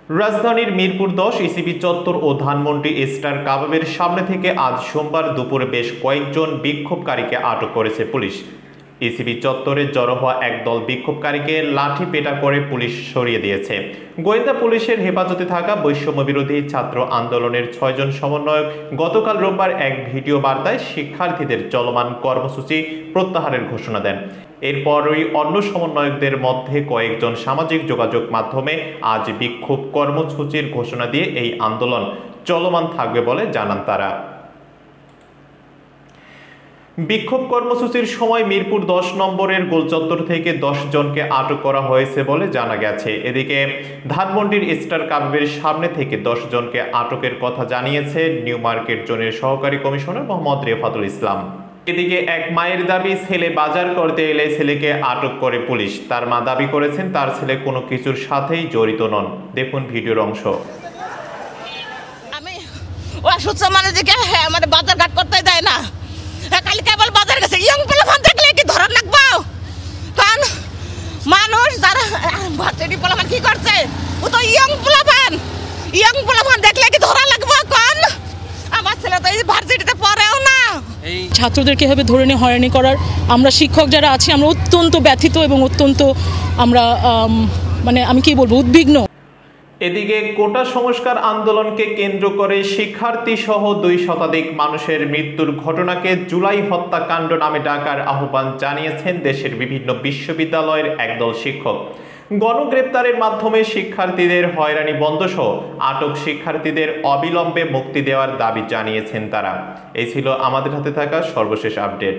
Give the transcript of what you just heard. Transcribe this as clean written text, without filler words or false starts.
রাজধানীর মিরপুর ১০ ইসিবি চত্বর ও ধানমন্ডি স্টার কাবাবের সামনে থেকে আজ সোমবার দুপুরে বেশ কয়েকজন বিক্ষোভকারীকে আটক করেছে পুলিশ। ইসিবি চত্বরে জড়ো হওয়া একদল বিক্ষোভকারীকে লাঠি পেটা করে পুলিশ সরিয়ে দিয়েছে। গোয়েন্দা পুলিশের হেফাজতে থাকা বৈষম্য বিরোধী ছাত্র আন্দোলনের ৬ জন সমন্বয়ক গতকাল রোববার এক ভিডিও বার্তায় শিক্ষার্থীদের চলমান কর্মসূচি প্রত্যাহারের ঘোষণা দেন। এরপরই অন্য সমন্বয়কদের মধ্যে কয়েকজন সামাজিক যোগাযোগ মাধ্যমে আজ বিক্ষোভ কর্মসূচির ঘোষণা দিয়ে এই আন্দোলন চলমান থাকবে বলে জানান তারা। বিক্ষোভ কর্মসূচির সময় মিরপুর ১০ নম্বরের গোলচত্বর থেকে ১০ জনকে আটক করা হয়েছে বলে জানা গেছে। এদিকে ধানমন্ডির স্টার কাবাবের সামনে থেকে ১০ জনকে আটকের কথা জানিয়েছে নিউ মার্কেট জোনের সহকারী কমিশনার মোহাম্মদ রেফাতুল ইসলাম। এদিকে এক মায়ের দাবি, ছেলে বাজার করতে এলে ছেলেকে আটক করে পুলিশ। তার মা দাবি করেছেন তার ছেলে কোনো কিছুর সাথেই জড়িত নন। দেখুন ভিডিওর অংশ। আমি অসুস্থ মানুষকে আমাদের বাজার ঘাট করতে দেয় না। কাল কেবল বাজার গেছে, ইয়ং পোলাপান দেখলে কি ধরা লাগবো? কারণ মানুষ যারা ভার্সিটি পোলাপান কি করছে, ও তো ইয়ং পোলাপান দেখলে কি ধরা লাগবো? কারণ আমার ছেলে তো এই ভার্সিটিতে পড়েও না। ছাত্রদেরকে এভাবে ধরে নিয়ে হয়রানি করার আমরা শিক্ষক যারা আছি আমরা অত্যন্ত ব্যথিত এবং অত্যন্ত আমরা আমি কি বলবো, উদ্বিগ্ন। এদিকে কোটা সংস্কার আন্দোলনকে কেন্দ্র করে শিক্ষার্থী সহ ২ শতাধিক মানুষের মৃত্যুর ঘটনাকে জুলাই হত্যাকাণ্ড নামে ডাকার আহ্বান জানিয়েছেন দেশের বিভিন্ন বিশ্ববিদ্যালয়ের একদল শিক্ষক। গণগ্রেপ্তারের মাধ্যমে শিক্ষার্থীদের হয়রানি বন্ধসহ আটক শিক্ষার্থীদের অবিলম্বে মুক্তি দেওয়ার দাবি জানিয়েছেন তারা। এই ছিল আমাদের হাতে থাকা সর্বশেষ আপডেট।